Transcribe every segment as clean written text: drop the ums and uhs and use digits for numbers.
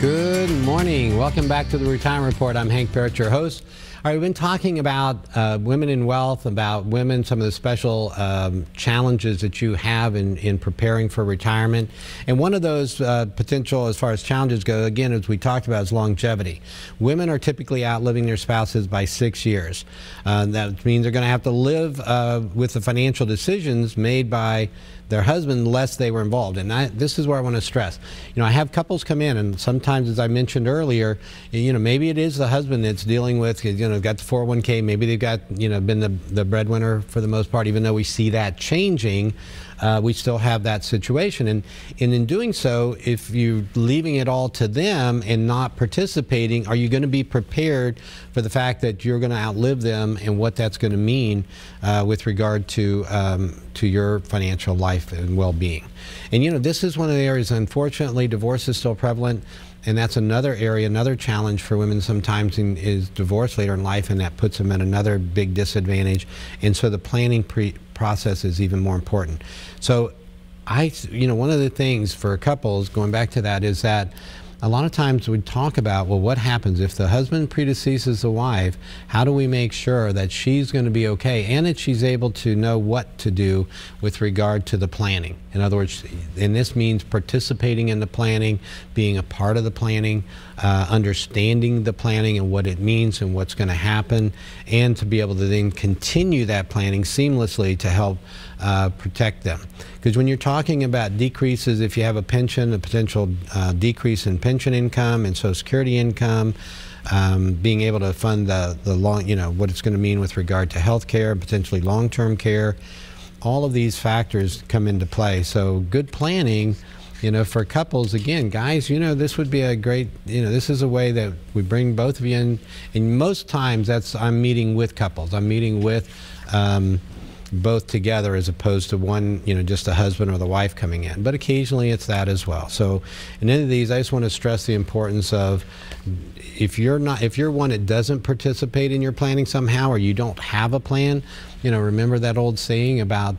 Good morning. Welcome back to the Retirement Report. I'm Hank Barrett, your host. All right, we've been talking about women in wealth, about women, some of the special challenges that you have in preparing for retirement. And one of those potential, as far as challenges go, again, as we talked about, is longevity. Women are typically outliving their spouses by 6 years. That means they're going to have to live with the financial decisions made by their husband unless they were involved. And this is where I want to stress. I have couples come in, and sometimes, as I mentioned earlier, maybe it is the husband that's dealing with, got the 401k, maybe they've got, been the breadwinner for the most part. Even though we see that changing, we still have that situation. And in doing so, if you're leaving it all to them and not participating, are you going to be prepared for the fact that you're going to outlive them and what that's going to mean with regard to your financial life and well-being? And this is one of the areas, unfortunately, divorce is still prevalent. And that's another area, another challenge for women sometimes is divorce later in life, and that puts them at another big disadvantage. And so the planning process is even more important. So one of the things for couples, going back to that, is that a lot of times we talk about, well, what happens if the husband predeceases the wife? How do we make sure that she's going to be okay and that she's able to know what to do with regard to the planning? In other words, and this means participating in the planning, being a part of the planning, understanding the planning and what it means and what's going to happen, and to be able to then continue that planning seamlessly to help protect them. Because when you're talking about decreases, if you have a pension, a potential decrease in pension income and Social Security income, being able to fund the long, what it's going to mean with regard to health care, potentially long-term care, all of these factors come into play. So good planning, for couples, again, guys, this would be a great, this is a way that we bring both of you in. And most times I'm meeting with couples. I'm meeting with both together as opposed to one, just the husband or the wife coming in. But occasionally it's that as well. So in any of these, I just want to stress the importance of, if you're one that doesn't participate in your planning somehow, or you don't have a plan, remember that old saying about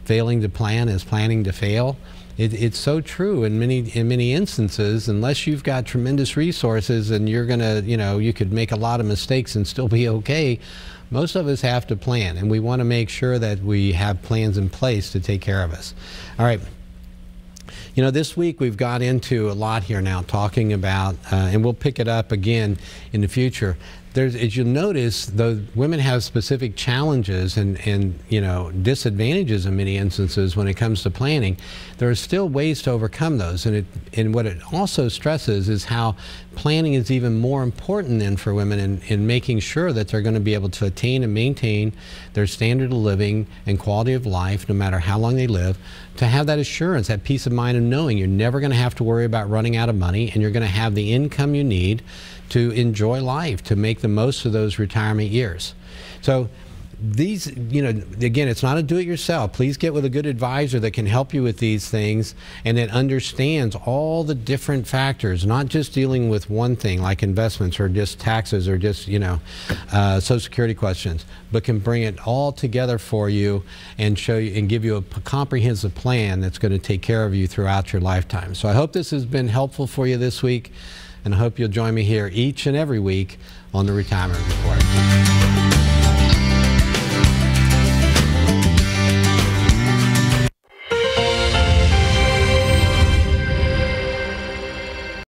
failing to plan is planning to fail. It's so true in many instances. Unless you've got tremendous resources and you're gonna, you could make a lot of mistakes and still be okay. Most of us have to plan, and we want to make sure that we have plans in place to take care of us. All right. This week we've got into a lot here now, talking about, and we'll pick it up again in the future. As you'll notice, though, women have specific challenges and disadvantages in many instances when it comes to planning. There are still ways to overcome those, and what it also stresses is how planning is even more important then for women in making sure that they're going to be able to attain and maintain their standard of living and quality of life, no matter how long they live, to have that assurance, that peace of mind of knowing you're never going to have to worry about running out of money, and you're going to have the income you need to enjoy life, to make the most of those retirement years. So these, again, it's not a do-it-yourself. Please get with a good advisor that can help you with these things and that understands all the different factors, not just dealing with one thing like investments or just taxes or just, Social Security questions, but can bring it all together for you and show you and give you a comprehensive plan that's going to take care of you throughout your lifetime. So I hope this has been helpful for you this week, and I hope you'll join me here each and every week on the Retirement Report.